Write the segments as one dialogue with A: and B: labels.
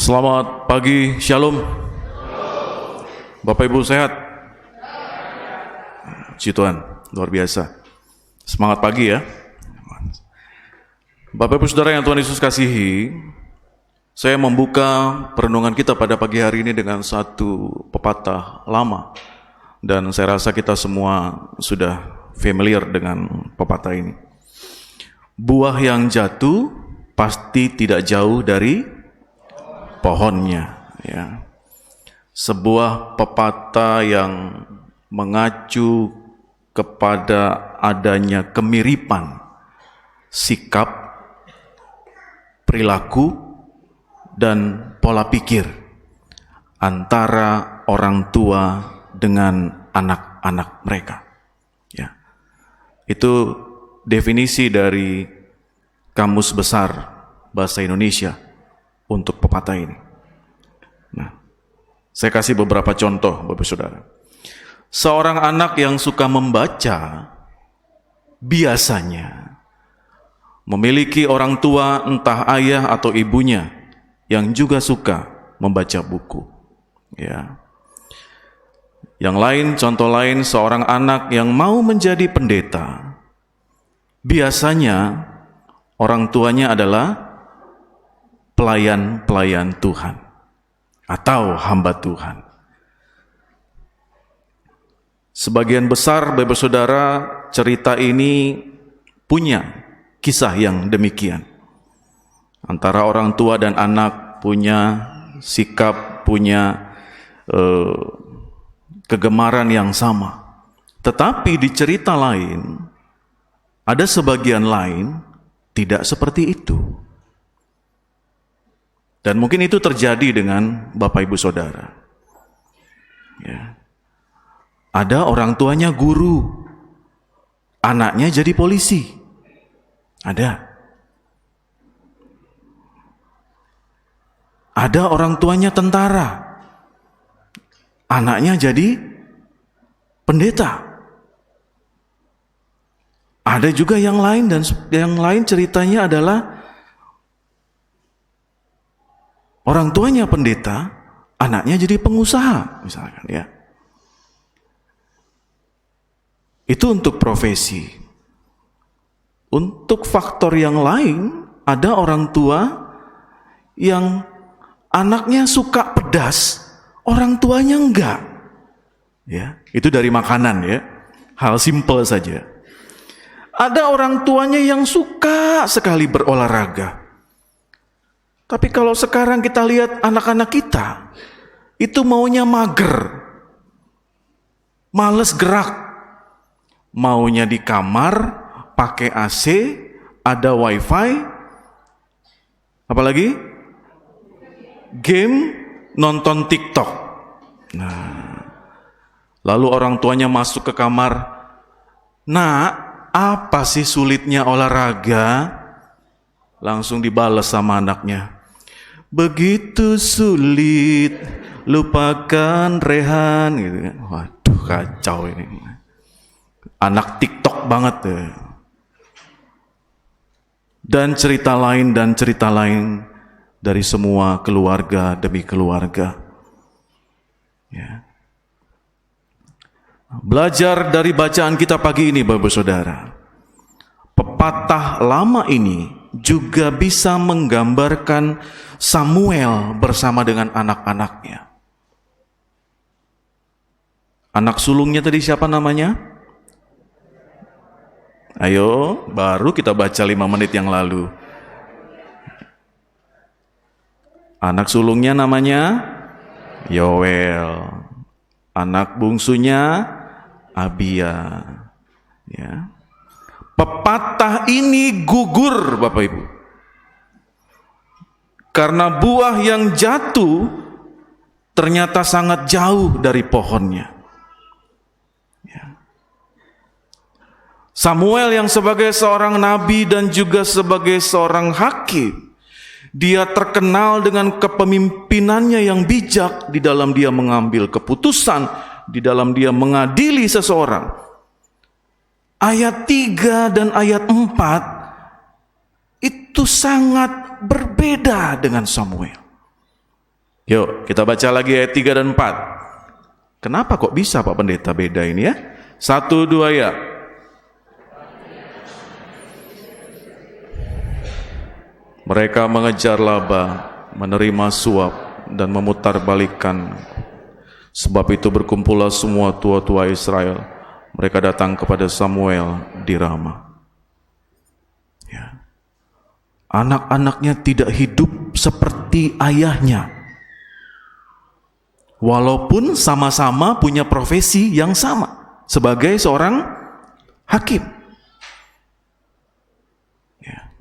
A: Selamat pagi, Shalom. Bapak Ibu sehat? Puji Tuhan, luar biasa. Semangat pagi ya. Bapak Ibu Saudara yang Tuhan Yesus kasihi, saya membuka perenungan kita pada pagi hari ini dengan satu pepatah lama. Dan saya rasa kita semua sudah familiar dengan pepatah ini. Buah yang jatuh pasti tidak jauh dari pohonnya, ya. Sebuah pepatah yang mengacu kepada adanya kemiripan sikap, perilaku, dan pola pikir antara orang tua dengan anak-anak mereka. Ya. Itu definisi dari Kamus Besar Bahasa Indonesia untuk pepatah ini. Nah, saya kasih beberapa contoh, Bapak Saudara. Seorang anak yang suka membaca biasanya memiliki orang tua, entah ayah atau ibunya, yang juga suka membaca buku. Ya. Yang lain, contoh lain, seorang anak yang mau menjadi pendeta, biasanya orang tuanya adalah pelayan-pelayan Tuhan atau hamba Tuhan. Sebagian besar Bapak Saudara cerita ini punya kisah yang demikian. Antara orang tua dan anak punya sikap, punya kegemaran yang sama. Tetapi di cerita lain, ada sebagian lain tidak seperti itu. Dan mungkin itu terjadi dengan Bapak Ibu Saudara. Ya. Ada orang tuanya guru, anaknya jadi polisi. Ada. Ada orang tuanya tentara, anaknya jadi pendeta. Ada juga yang lain, dan yang lain ceritanya adalah orang tuanya pendeta, anaknya jadi pengusaha, misalkan ya. Itu untuk profesi. Untuk faktor yang lain, ada orang tua yang anaknya suka pedas, orang tuanya enggak. Ya, itu dari makanan ya. Hal simpel saja. Ada orang tuanya yang suka sekali berolahraga. Tapi kalau sekarang kita lihat anak-anak kita, itu maunya mager, males gerak, maunya di kamar, pakai AC, ada wifi, apalagi game, nonton TikTok. Nah, lalu orang tuanya masuk ke kamar, "Nak, apa sih sulitnya olahraga?" Langsung dibalas sama anaknya, "Begitu sulit, lupakan Rehan," gitu kan. Waduh, kacau ini. Anak TikTok banget ya. Dan cerita lain dari semua keluarga demi keluarga. Ya. Belajar dari bacaan kita pagi ini, Bapak Saudara. Pepatah lama ini juga bisa menggambarkan Samuel bersama dengan anak-anaknya. Anak sulungnya tadi siapa namanya? Ayo, baru kita baca 5 menit yang lalu. Anak sulungnya namanya Yoel. Anak bungsunya Abia. Ya. Pepatah ini gugur, Bapak Ibu. Karena buah yang jatuh ternyata sangat jauh dari pohonnya. Ya. Samuel yang sebagai seorang nabi dan juga sebagai seorang hakim, dia terkenal dengan kepemimpinannya yang bijak di dalam dia mengambil keputusan, di dalam dia mengadili seseorang. Ayat 3 dan ayat 4 itu sangat berbeda dengan Samuel. Yuk, kita baca lagi ayat 3 dan 4. Kenapa kok bisa Pak Pendeta beda ini ya? 1, 2 ya. Mereka mengejar laba, menerima suap, dan memutarbalikkan. Sebab itu berkumpullah semua tua-tua Israel. Mereka datang kepada Samuel di Rama. Ya. Anak-anaknya tidak hidup seperti ayahnya. Walaupun sama-sama punya profesi yang sama sebagai seorang hakim. Ya.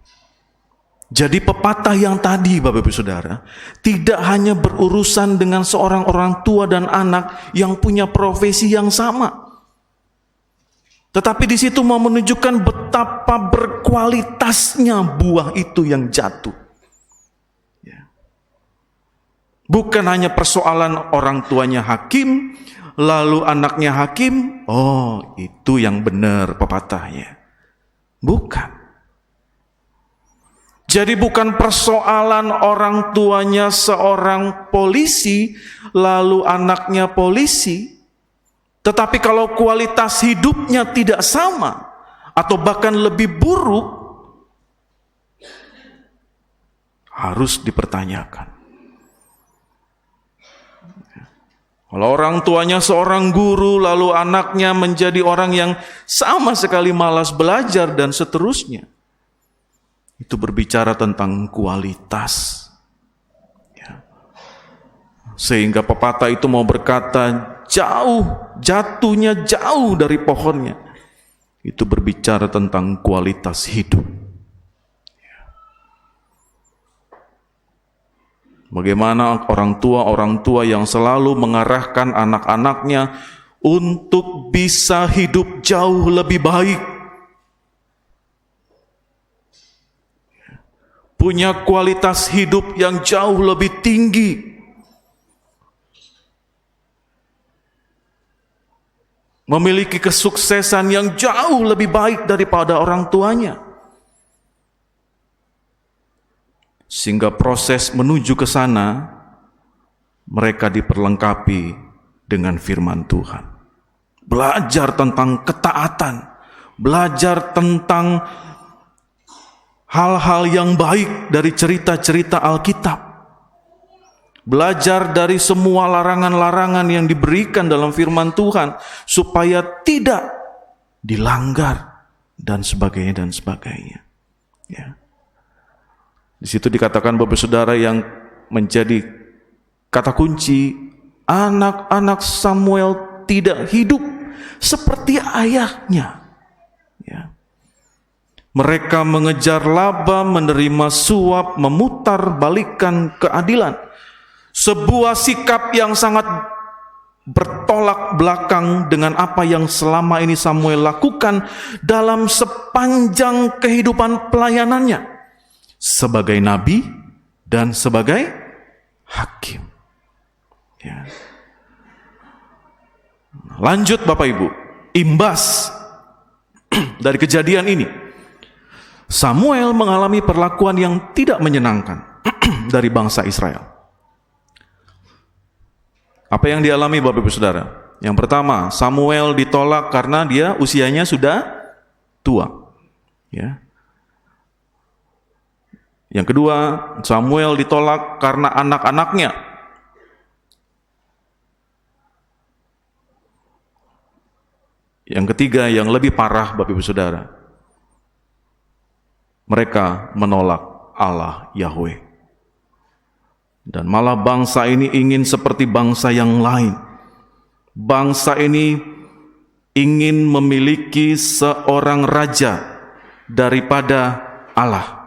A: Jadi pepatah yang tadi Bapak Ibu Saudara tidak hanya berurusan dengan seorang orang tua dan anak yang punya profesi yang sama. Tetapi di situ mau menunjukkan betapa berkualitasnya buah itu yang jatuh. Bukan hanya persoalan orang tuanya hakim, lalu anaknya hakim, oh itu yang benar pepatahnya. Bukan. Jadi bukan persoalan orang tuanya seorang polisi, lalu anaknya polisi. Tetapi kalau kualitas hidupnya tidak sama, atau bahkan lebih buruk, harus dipertanyakan. Kalau orang tuanya seorang guru, lalu anaknya menjadi orang yang sama sekali malas belajar dan seterusnya. Itu berbicara tentang kualitas. Ya. Sehingga pepatah itu mau berkata jatuhnya jauh dari pohonnya. Itu berbicara tentang kualitas hidup. Bagaimana orang tua yang selalu mengarahkan anak-anaknya untuk bisa hidup jauh lebih baik. Punya kualitas hidup yang jauh lebih tinggi. Memiliki kesuksesan yang jauh lebih baik daripada orang tuanya. Sehingga proses menuju ke sana, mereka diperlengkapi dengan firman Tuhan. Belajar tentang ketaatan, belajar tentang hal-hal yang baik dari cerita-cerita Alkitab. Belajar dari semua larangan-larangan yang diberikan dalam firman Tuhan, supaya tidak dilanggar, dan sebagainya, dan sebagainya. Ya. Di situ dikatakan Bapak Saudara yang menjadi kata kunci, anak-anak Samuel tidak hidup seperti ayahnya. Ya. Mereka mengejar laba, menerima suap, memutarbalikkan keadilan. Sebuah sikap yang sangat bertolak belakang dengan apa yang selama ini Samuel lakukan dalam sepanjang kehidupan pelayanannya. Sebagai nabi dan sebagai hakim. Ya. Lanjut Bapak Ibu, imbas dari kejadian ini, Samuel mengalami perlakuan yang tidak menyenangkan dari bangsa Israel. Apa yang dialami Bapak Ibu Saudara? Yang pertama, Samuel ditolak karena dia usianya sudah tua. Ya. Yang kedua, Samuel ditolak karena anak-anaknya. Yang ketiga, yang lebih parah Bapak Ibu Saudara, mereka menolak Allah Yahweh. Dan malah bangsa ini ingin seperti bangsa yang lain. Bangsa ini ingin memiliki seorang raja daripada Allah.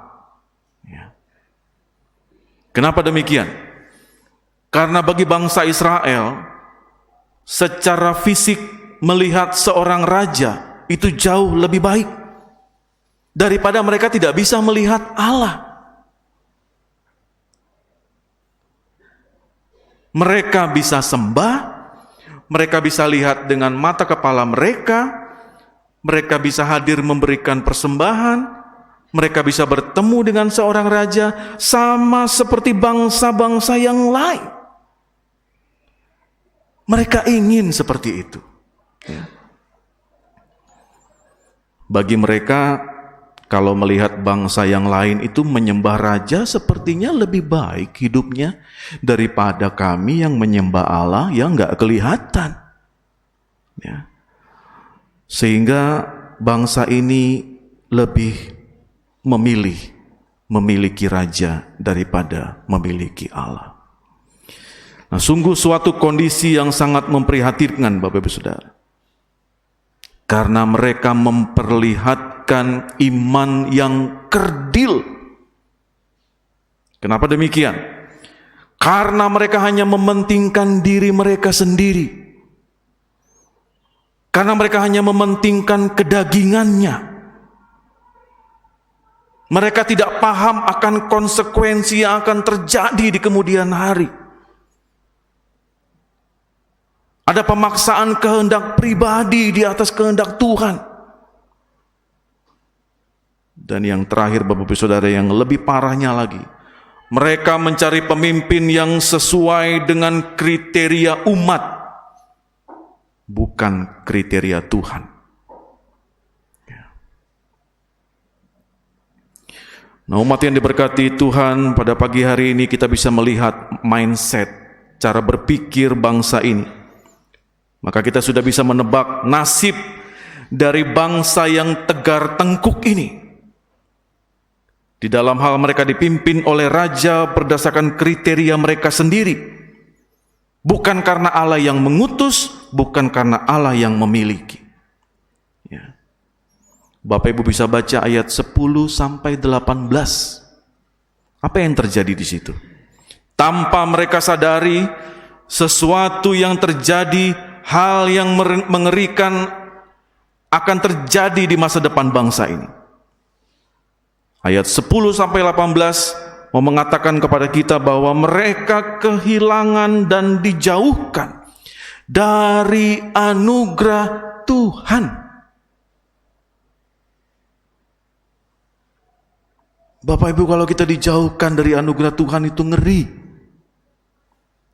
A: Kenapa demikian? Karena bagi bangsa Israel, secara fisik melihat seorang raja itu jauh lebih baik daripada mereka tidak bisa melihat Allah. Mereka bisa sembah, mereka bisa lihat dengan mata kepala mereka bisa hadir memberikan persembahan, mereka bisa bertemu dengan seorang raja sama seperti bangsa-bangsa yang lain. Mereka ingin seperti itu. Ya. Bagi mereka, kalau melihat bangsa yang lain itu menyembah raja, sepertinya lebih baik hidupnya daripada kami yang menyembah Allah yang nggak kelihatan. Ya. Sehingga bangsa ini lebih memiliki raja daripada memiliki Allah. Nah, sungguh suatu kondisi yang sangat memprihatinkan, Bapak Ibu Saudara. Karena mereka memperlihatkan iman yang kerdil. Kenapa demikian? Karena mereka hanya mementingkan diri mereka sendiri. Karena mereka hanya mementingkan kedagingannya. Mereka tidak paham akan konsekuensi yang akan terjadi di kemudian hari. Ada pemaksaan kehendak pribadi di atas kehendak Tuhan. Dan yang terakhir, Bapak-Ibu Saudara, yang lebih parahnya lagi, mereka mencari pemimpin yang sesuai dengan kriteria umat, bukan kriteria Tuhan. Nah, umat yang diberkati Tuhan, pada pagi hari ini kita bisa melihat mindset, cara berpikir bangsa ini. Maka kita sudah bisa menebak nasib dari bangsa yang tegar tengkuk ini. Di dalam hal mereka dipimpin oleh raja berdasarkan kriteria mereka sendiri. Bukan karena Allah yang mengutus, bukan karena Allah yang memiliki. Ya. Bapak Ibu bisa baca ayat 10 sampai 18. Apa yang terjadi di situ? Tanpa mereka sadari, sesuatu yang terjadi, hal yang mengerikan akan terjadi di masa depan bangsa ini. Ayat 10 sampai 18 mau mengatakan kepada kita bahwa mereka kehilangan dan dijauhkan dari anugerah Tuhan. Bapak Ibu, kalau kita dijauhkan dari anugerah Tuhan itu ngeri.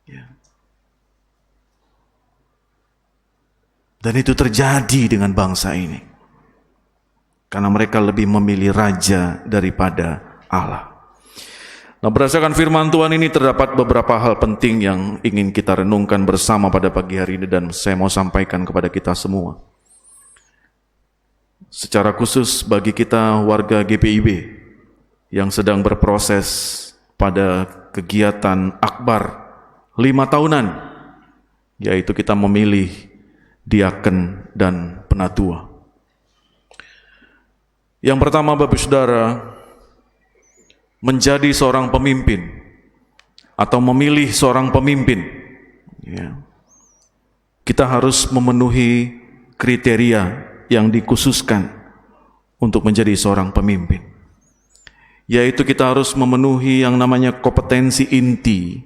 A: Ya. Dan itu terjadi dengan bangsa ini. Karena mereka lebih memilih raja daripada Allah. Nah, berdasarkan firman Tuhan ini terdapat beberapa hal penting yang ingin kita renungkan bersama pada pagi hari ini, dan saya mau sampaikan kepada kita semua. Secara khusus bagi kita warga GPIB yang sedang berproses pada kegiatan akbar 5 tahunan, yaitu kita memilih diaken dan penatua. Yang pertama, Bapak Saudara, menjadi seorang pemimpin atau memilih seorang pemimpin, ya, kita harus memenuhi kriteria yang dikhususkan untuk menjadi seorang pemimpin. Yaitu kita harus memenuhi yang namanya kompetensi inti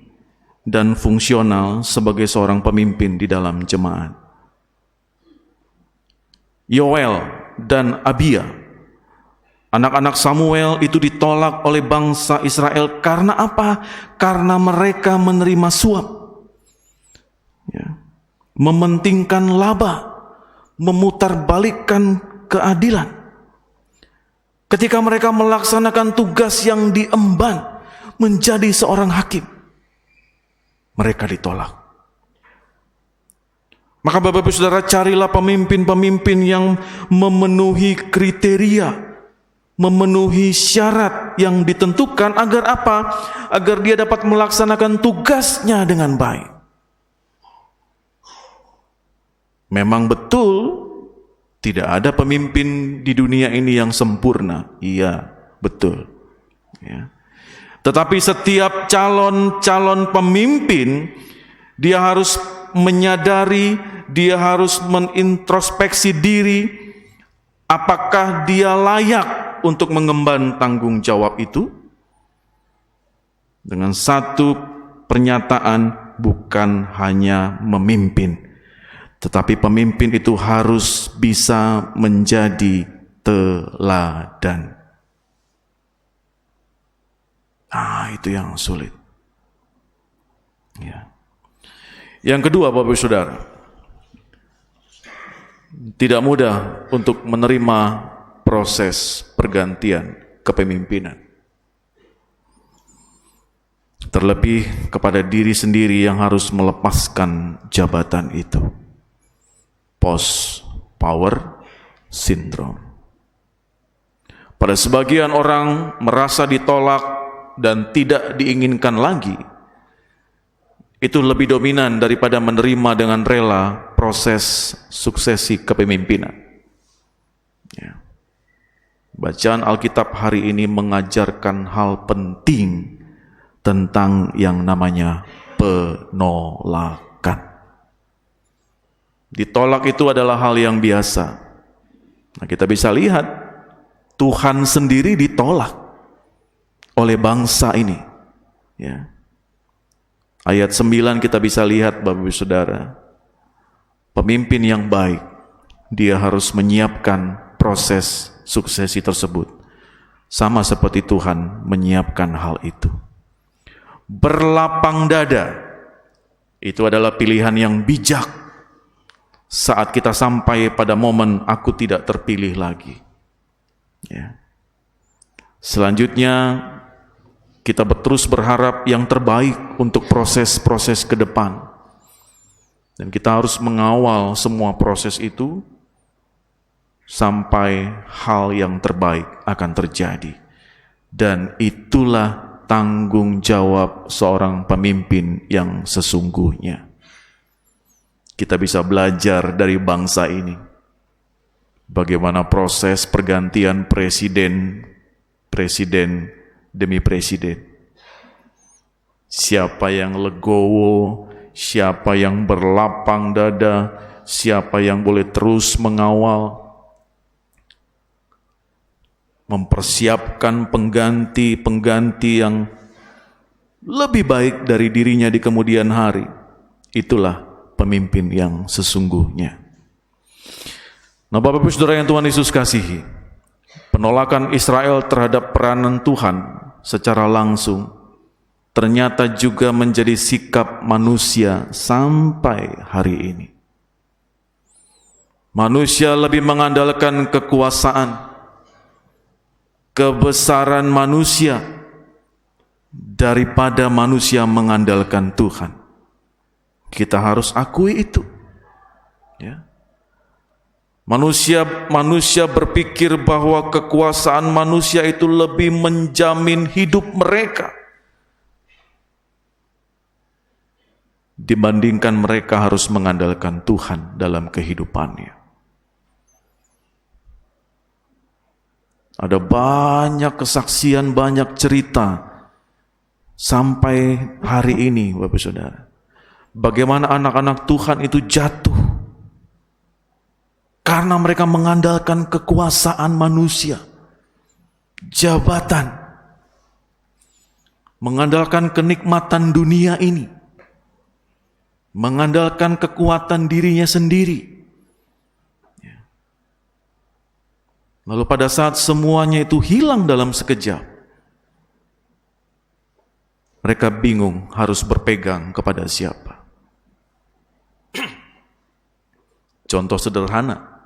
A: dan fungsional sebagai seorang pemimpin di dalam jemaat. Yoel dan Abia, anak-anak Samuel itu ditolak oleh bangsa Israel karena apa? Karena mereka menerima suap, ya, mementingkan laba, memutarbalikkan keadilan. Ketika mereka melaksanakan tugas yang diemban menjadi seorang hakim, mereka ditolak. Maka Bapak Ibu Saudara, carilah pemimpin-pemimpin yang memenuhi kriteria, memenuhi syarat yang ditentukan, agar apa? Agar dia dapat melaksanakan tugasnya dengan baik. Memang betul, tidak ada pemimpin di dunia ini yang sempurna. Iya, betul. Ya. Tetapi setiap calon pemimpin, dia harus menyadari, dia harus menintrospeksi diri, apakah dia layak untuk mengemban tanggung jawab itu? Dengan satu pernyataan, bukan hanya memimpin, tetapi pemimpin itu harus bisa menjadi teladan. Nah, itu yang sulit. Ya. Yang kedua, Bapak Ibu Saudara, tidak mudah untuk menerima proses pergantian kepemimpinan. Terlebih kepada diri sendiri yang harus melepaskan jabatan itu. Post power syndrome. Pada sebagian orang merasa ditolak dan tidak diinginkan lagi. Itu lebih dominan daripada menerima dengan rela proses suksesi kepemimpinan. Ya. Bacaan Alkitab hari ini mengajarkan hal penting tentang yang namanya penolakan. Ditolak itu adalah hal yang biasa. Nah, kita bisa lihat Tuhan sendiri ditolak oleh bangsa ini. Ya. Ayat 9 kita bisa lihat, Bapak Ibu Saudara, pemimpin yang baik, dia harus menyiapkan proses suksesi tersebut. Sama seperti Tuhan menyiapkan hal itu. Berlapang dada, itu adalah pilihan yang bijak saat kita sampai pada momen aku tidak terpilih lagi. Ya. Selanjutnya, kita terus berharap yang terbaik untuk proses-proses ke depan. Dan kita harus mengawal semua proses itu sampai hal yang terbaik akan terjadi. Dan itulah tanggung jawab seorang pemimpin yang sesungguhnya. Kita bisa belajar dari bangsa ini. Bagaimana proses pergantian presiden demi presiden. Siapa yang legowo, siapa yang berlapang dada, siapa yang boleh terus mengawal, mempersiapkan pengganti yang lebih baik dari dirinya di kemudian hari. Itulah pemimpin yang sesungguhnya. Nah, Bapak Ibu Saudara yang Tuhan Yesus kasihi, penolakan Israel terhadap peranan Tuhan secara langsung ternyata juga menjadi sikap manusia sampai hari ini. Manusia lebih mengandalkan kekuasaan, kebesaran manusia daripada manusia mengandalkan Tuhan. Kita harus akui itu. Ya. Manusia berpikir bahwa kekuasaan manusia itu lebih menjamin hidup mereka dibandingkan mereka harus mengandalkan Tuhan dalam kehidupannya. Ada banyak kesaksian, banyak cerita sampai hari ini, Bapak Saudara. Bagaimana anak-anak Tuhan itu jatuh karena mereka mengandalkan kekuasaan manusia, jabatan, mengandalkan kenikmatan dunia ini, mengandalkan kekuatan dirinya sendiri. Lalu pada saat semuanya itu hilang dalam sekejap, mereka bingung harus berpegang kepada siapa. Contoh sederhana,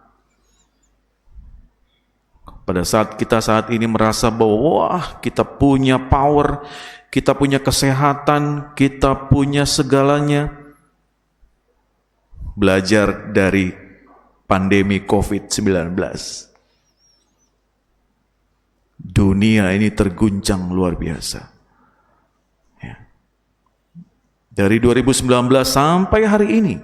A: pada saat kita saat ini merasa bahwa wah, kita punya power, kita punya kesehatan, kita punya segalanya. Belajar dari pandemi COVID-19. Dunia ini terguncang luar biasa. Ya. Dari 2019 sampai hari ini,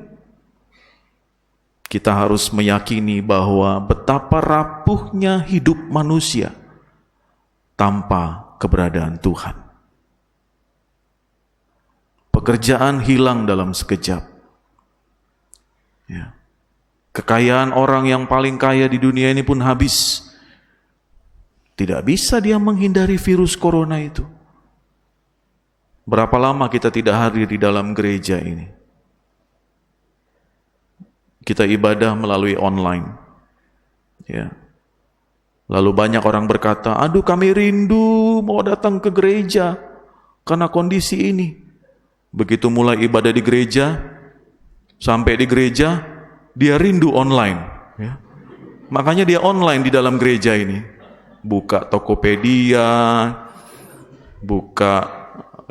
A: kita harus meyakini bahwa betapa rapuhnya hidup manusia tanpa keberadaan Tuhan. Pekerjaan hilang dalam sekejap. Ya. Kekayaan orang yang paling kaya di dunia ini pun habis. Tidak bisa dia menghindari virus corona itu. Berapa lama kita tidak hadir di dalam gereja ini? Kita ibadah melalui online. Ya. Lalu banyak orang berkata, aduh kami rindu mau datang ke gereja karena kondisi ini. Begitu mulai ibadah di gereja, Sampai di gereja, dia rindu online. Ya. Makanya dia online di dalam gereja ini. Buka Tokopedia, buka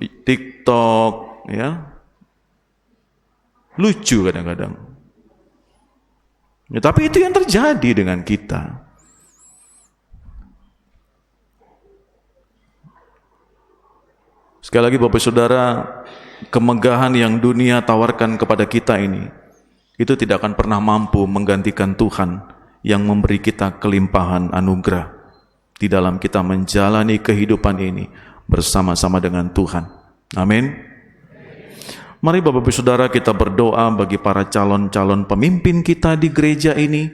A: TikTok, ya. Lucu kadang-kadang. Ya, tapi itu yang terjadi dengan kita. Sekali lagi Bapak Saudara, kemegahan yang dunia tawarkan kepada kita ini, itu tidak akan pernah mampu menggantikan Tuhan yang memberi kita kelimpahan anugerah di dalam kita menjalani kehidupan ini bersama-sama dengan Tuhan. Amin. Mari Bapak Saudara kita berdoa bagi para calon-calon pemimpin kita di gereja ini,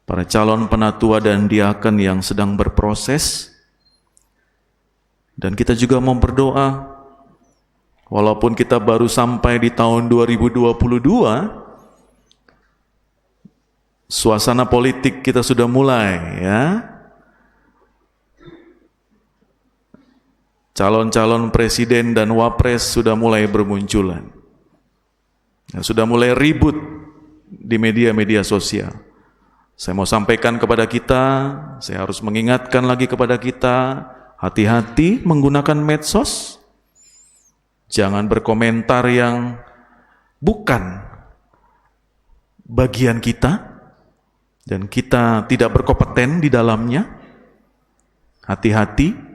A: para calon penatua dan diaken yang sedang berproses. Dan kita juga mau berdoa, walaupun kita baru sampai di tahun 2022, suasana politik kita sudah mulai, ya. Calon-calon presiden dan wapres sudah mulai bermunculan. Sudah mulai ribut di media-media sosial. Saya mau sampaikan kepada kita, saya harus mengingatkan lagi kepada kita, hati-hati menggunakan medsos. Jangan berkomentar yang bukan bagian kita dan kita tidak berkompeten di dalamnya. Hati-hati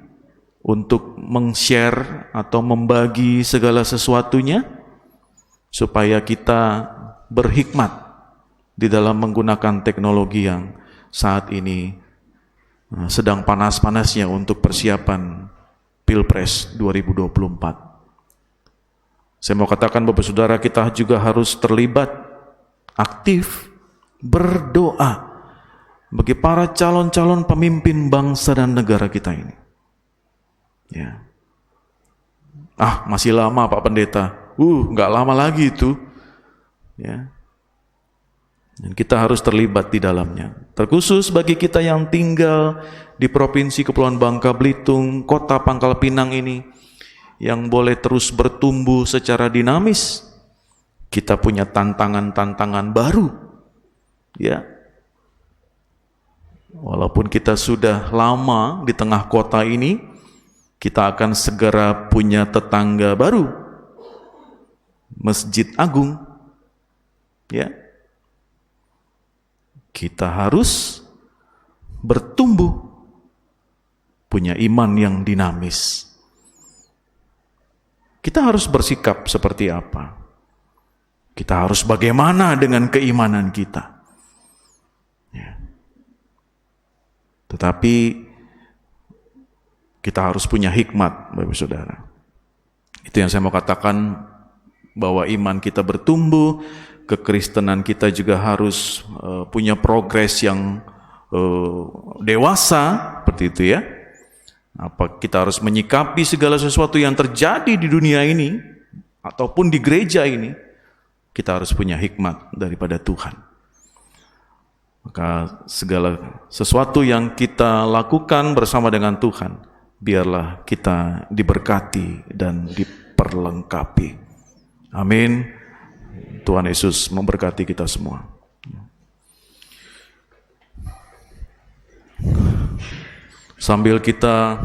A: untuk meng-share atau membagi segala sesuatunya supaya kita berhikmat di dalam menggunakan teknologi yang saat ini sedang panas-panasnya untuk persiapan Pilpres 2024. Saya mau katakan Bapak Saudara, kita juga harus terlibat aktif berdoa bagi para calon-calon pemimpin bangsa dan negara kita ini. Ya. Masih lama Pak Pendeta. Nggak lama lagi itu. Ya. Dan kita harus terlibat di dalamnya. Terkhusus bagi kita yang tinggal di Provinsi Kepulauan Bangka Belitung, Kota Pangkal Pinang ini, yang boleh terus bertumbuh secara dinamis. Kita punya tantangan-tantangan baru. Ya. Walaupun kita sudah lama di tengah kota ini, kita akan segera punya tetangga baru. Masjid Agung. Ya. Kita harus bertumbuh, punya iman yang dinamis. Kita harus bersikap seperti apa? Kita harus bagaimana dengan keimanan kita? Ya. Tetapi kita harus punya hikmat, Bapak Saudara. Itu yang saya mau katakan, bahwa iman kita bertumbuh, kekristenan kita juga harus punya progres yang dewasa, seperti itu ya. Kita harus menyikapi segala sesuatu yang terjadi di dunia ini ataupun di gereja ini, kita harus punya hikmat daripada Tuhan. Maka segala sesuatu yang kita lakukan bersama dengan Tuhan, biarlah kita diberkati dan diperlengkapi. Amin. Tuhan Yesus memberkati kita semua. Sambil kita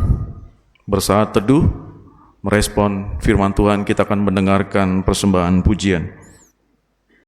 A: bersaat teduh, merespon firman Tuhan, kita akan mendengarkan persembahan pujian.